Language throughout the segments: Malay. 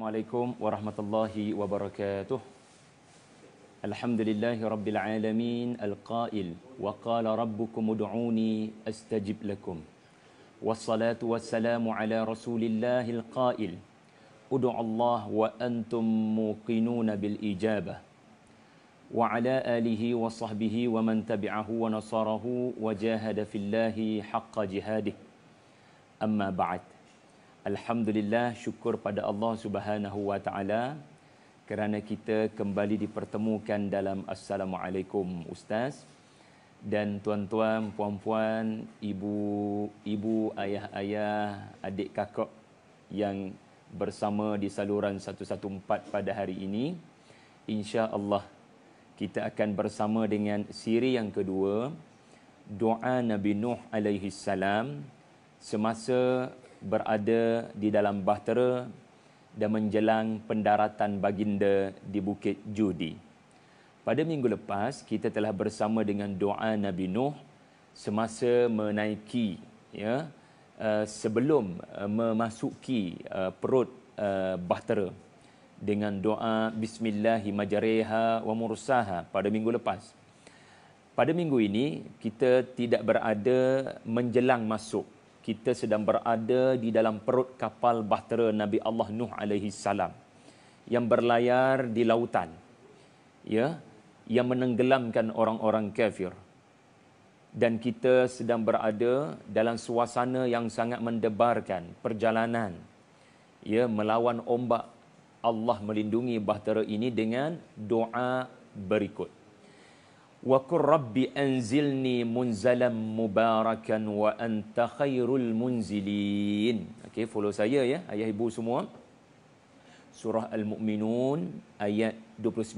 Assalamualaikum warahmatullahi wabarakatuh. Alhamdulillahi rabbil alamin al-qail wa qala rabbukum ud'uni astajib lakum. Wassalatu wassalamu ala rasulillahil qail ud'u Allah wa antum muqinuna bil ijabah. Wa ala alihi wa sahbihi wa man tabi'ahu wa nasarahu wa jahada fillahi haqqa jihadih. Amma ba'd. Alhamdulillah, syukur pada Allah Subhanahu wa taala kerana kita kembali dipertemukan dalam Assalamualaikum Ustaz dan tuan-tuan, puan-puan, ibu, ayah-ayah, adik kakak yang bersama di saluran 114 pada hari ini. Insya-Allah kita akan bersama dengan siri yang kedua, doa Nabi Nuh alaihi salam semasa berada di dalam bahtera dan menjelang pendaratan baginda di Bukit Judi. Pada minggu lepas, kita telah bersama dengan doa Nabi Nuh semasa menaiki, sebelum memasuki perut bahtera dengan doa Bismillahi majariha wa mursaha pada minggu lepas. Pada minggu ini, kita tidak berada menjelang masuk. Kita sedang berada di dalam perut kapal bahtera Nabi Allah Nuh alaihi salam yang berlayar di lautan, yang menenggelamkan orang-orang kafir. Dan kita sedang berada dalam suasana yang sangat mendebarkan, perjalanan melawan ombak. Allah melindungi bahtera ini dengan doa berikut. Wa qur rabbi anzilni munzalan mubarakan wa anta khairul munzilin. Okey, follow saya ya, ayah ibu semua. Surah Al-Mu'minun ayat 29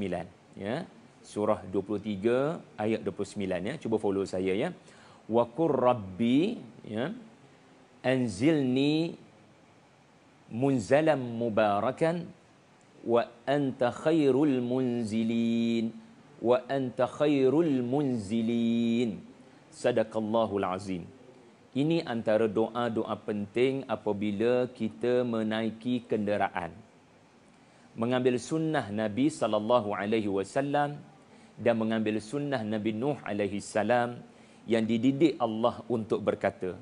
ya. Surah 23 ayat 29 ya. Cuba follow saya ya. Wa qur rabbi anzilni munzalan mubarakan wa anta khairul munzilin. Wa anta khairul munzilin. Sadaqallahul azim. Ini antara doa-doa penting apabila kita menaiki kenderaan. Mengambil sunnah Nabi SAW dan mengambil sunnah Nabi Nuh alaihissalam yang dididik Allah untuk berkata,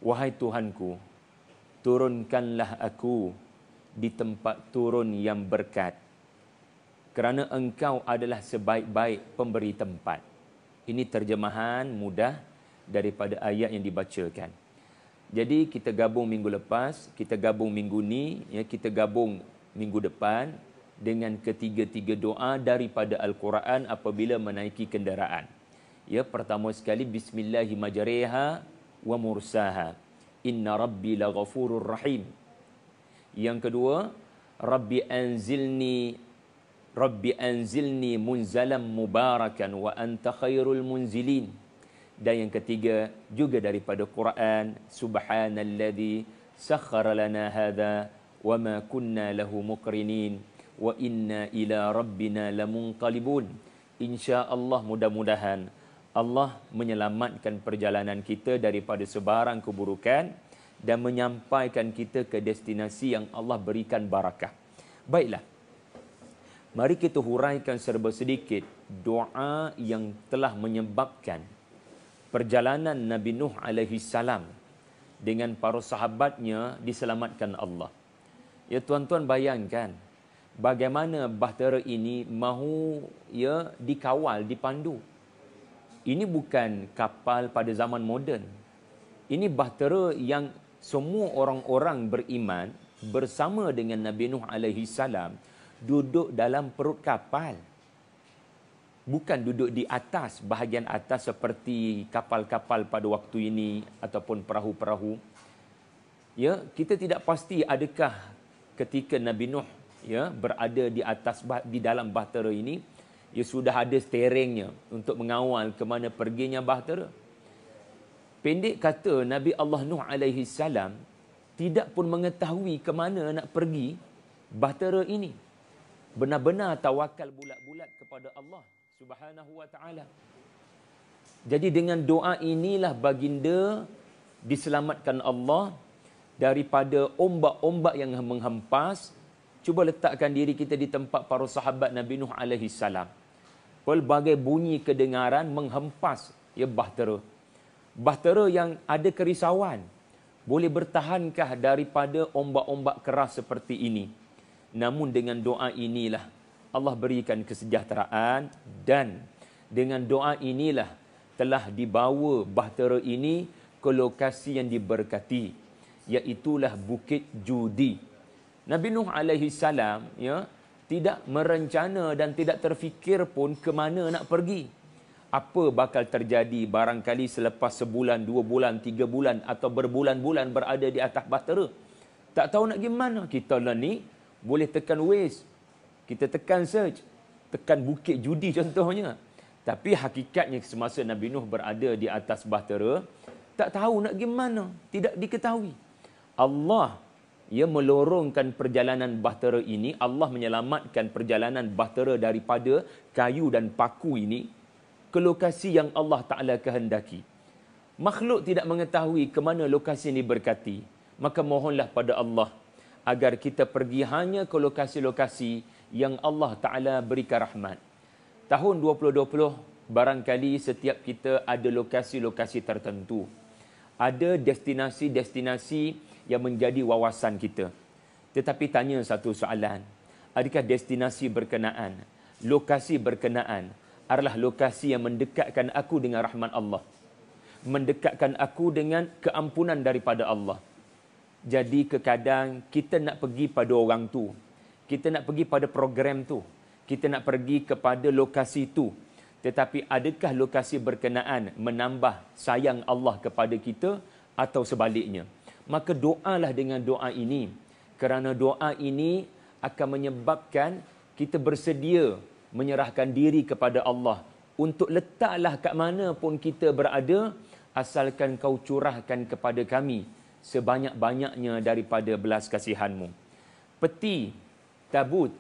wahai Tuhanku, turunkanlah aku di tempat turun yang berkat, kerana engkau adalah sebaik-baik pemberi tempat. Ini terjemahan mudah daripada ayat yang dibacakan. Jadi kita gabung minggu lepas, kita gabung minggu ni, kita gabung minggu depan dengan ketiga-tiga doa daripada Al-Quran apabila menaiki kenderaan. Pertama sekali, Bismillahi majariha wa mursaha. Inna rabbi laghafurur rahim. Yang kedua, Rabbi anzilni munzalan mubarakan wa anta khairul munzilin. Dan yang ketiga juga daripada Quran, Subhanalladzi sakhkhara lana hadza wa ma kunna lahu muqrinin wa inna ila rabbina lamunqalibun. Insya-Allah, mudah-mudahan Allah menyelamatkan perjalanan kita daripada sebarang keburukan dan menyampaikan kita ke destinasi yang Allah berikan barakah. Baiklah. Mari kita huraikan serba sedikit doa yang telah menyebabkan perjalanan Nabi Nuh alaihi salam dengan para sahabatnya diselamatkan Allah. Ya tuan-tuan, bayangkan bagaimana bahtera ini mahu dikawal, dipandu. Ini bukan kapal pada zaman moden. Ini bahtera yang semua orang-orang beriman bersama dengan Nabi Nuh alaihi salam duduk dalam perut kapal. Bukan duduk di atas, bahagian atas seperti kapal-kapal pada waktu ini ataupun perahu-perahu. Kita tidak pasti adakah ketika Nabi Nuh berada di atas, di dalam bahtera ini, sudah ada steeringnya untuk mengawal ke mana perginya bahtera. Pendek kata, Nabi Allah Nuh alaihi salam tidak pun mengetahui ke mana nak pergi bahtera ini. Benar-benar tawakal bulat-bulat kepada Allah Subhanahu wa taala. Jadi dengan doa inilah baginda diselamatkan Allah daripada ombak-ombak yang menghempas Cuba letakkan diri kita di tempat para sahabat Nabi Nuh alaihi salam. Pelbagai bunyi kedengaran menghempas bahtera. Bahtera yang ada kerisauan. Boleh bertahankah daripada ombak-ombak keras seperti ini? Namun dengan doa inilah Allah berikan kesejahteraan, dan dengan doa inilah telah dibawa bahtera ini ke lokasi yang diberkati, iaitulah Bukit Judi. Nabi Nuh alaihi salam tidak merencana dan tidak terfikir pun ke mana nak pergi. Apa bakal terjadi barangkali selepas sebulan, 2 bulan, 3 bulan atau berbulan-bulan berada di atas bahtera. Tak tahu nak pergi mana. Kita lah ni boleh tekan Waze, kita tekan search, tekan Bukit Judi contohnya. Tapi hakikatnya semasa Nabi Nuh berada di atas bahtera, tak tahu nak pergi mana, tidak diketahui. Allah melorongkan perjalanan bahtera ini. Allah menyelamatkan perjalanan bahtera daripada kayu dan paku ini ke lokasi yang Allah Ta'ala kehendaki. Makhluk tidak mengetahui ke mana lokasi ini berkati. Maka mohonlah pada Allah agar kita pergi hanya ke lokasi-lokasi yang Allah Ta'ala berikan rahmat. Tahun 2020, barangkali setiap kita ada lokasi-lokasi tertentu. Ada destinasi-destinasi yang menjadi wawasan kita. Tetapi tanya satu soalan. Adakah destinasi berkenaan, lokasi berkenaan adalah lokasi yang mendekatkan aku dengan rahmat Allah? Mendekatkan aku dengan keampunan daripada Allah. Jadi kadang kita nak pergi pada orang tu. Kita nak pergi pada program tu. Kita nak pergi kepada lokasi tu. Tetapi adakah lokasi berkenaan menambah sayang Allah kepada kita atau sebaliknya? Maka doalah dengan doa ini. Kerana doa ini akan menyebabkan kita bersedia menyerahkan diri kepada Allah. Untuk letaklah kat mana pun kita berada, asalkan kau curahkan kepada kami sebanyak-banyaknya daripada belas kasihanmu. Peti tabut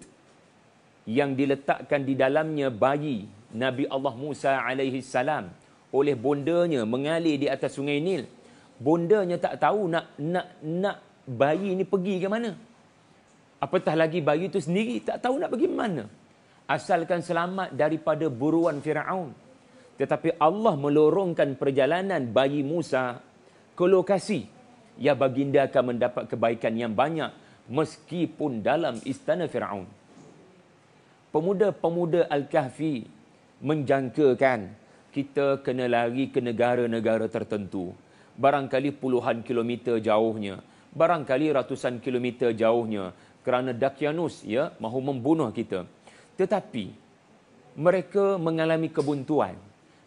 yang diletakkan di dalamnya bayi Nabi Allah Musa alaihi salam oleh bondanya mengalir di atas sungai Nil. Bondanya tak tahu nak bayi ni pergi ke mana. Apatah lagi bayi itu sendiri tak tahu nak pergi mana. Asalkan selamat daripada buruan Firaun. Tetapi Allah melorongkan perjalanan bayi Musa ke lokasi yang baginda akan mendapat kebaikan yang banyak meskipun dalam istana Firaun. Pemuda-pemuda Al-Kahfi menjangkakan kita kena lari ke negara-negara tertentu. Barangkali puluhan kilometer jauhnya, barangkali ratusan kilometer jauhnya, kerana Daqyanus mahu membunuh kita. Tetapi mereka mengalami kebuntuan,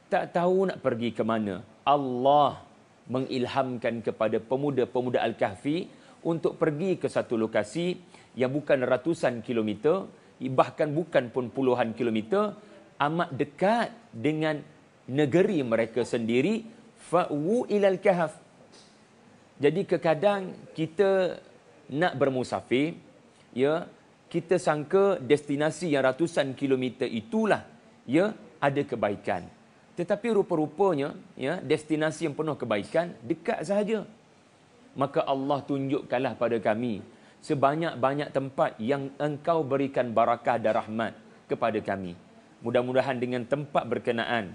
tak tahu nak pergi ke mana. Allah mengilhamkan kepada pemuda-pemuda Al-Kahfi untuk pergi ke satu lokasi yang bukan ratusan kilometer, bahkan bukan pun puluhan kilometer, amat dekat dengan negeri mereka sendiri. Fa'wu ilal kahf. Jadi kadang kita nak bermusafir, kita sangka destinasi yang ratusan kilometer itulah ada kebaikan. Tetapi rupa-rupanya destinasi yang penuh kebaikan dekat sahaja. Maka Allah tunjukkanlah pada kami sebanyak-banyak tempat yang engkau berikan barakah dan rahmat kepada kami. Mudah-mudahan dengan tempat berkenaan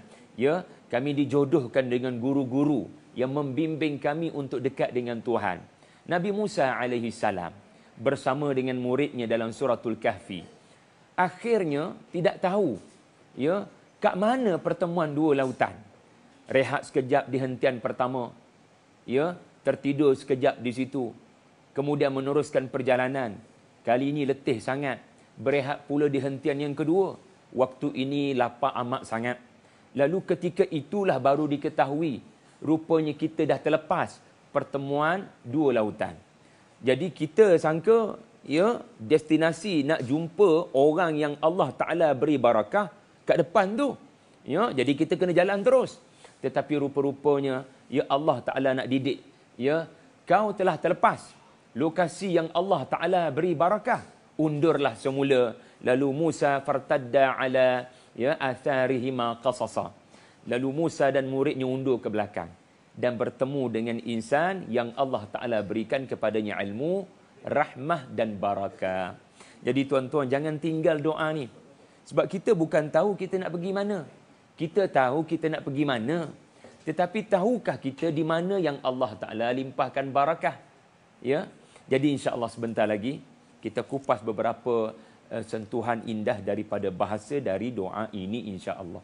kami dijodohkan dengan guru-guru yang membimbing kami untuk dekat dengan Tuhan. Nabi Musa alaihi salam bersama dengan muridnya dalam suratul Kahfi. Akhirnya tidak tahu kat mana pertemuan dua lautan. Rehat sekejap di hentian pertama. Tertidur sekejap di situ. Kemudian meneruskan perjalanan. Kali ini letih sangat. Berehat pula di hentian yang kedua. Waktu ini lapar amat sangat. Lalu ketika itulah baru diketahui rupanya kita dah terlepas pertemuan dua lautan. Jadi kita sangka destinasi nak jumpa orang yang Allah Ta'ala beri barakah kat depan tu. Jadi kita kena jalan terus. Tetapi rupa-rupanya Allah Ta'ala nak didik. Kau telah terlepas lokasi yang Allah Ta'ala beri barakah. Undurlah semula. Lalu Musa fartadda ala atharihima qasasa. Lalu Musa dan muridnya undur ke belakang dan bertemu dengan insan yang Allah Ta'ala berikan kepadanya ilmu, rahmah dan barakah. Jadi tuan-tuan, jangan tinggal doa ni. Sebab kita bukan tahu kita nak pergi mana. Kita tahu kita nak pergi mana. Tetapi tahukah kita di mana yang Allah Ta'ala limpahkan barakah? Ya. Jadi insya-Allah sebentar lagi kita kupas beberapa sentuhan indah daripada bahasa dari doa ini insya-Allah.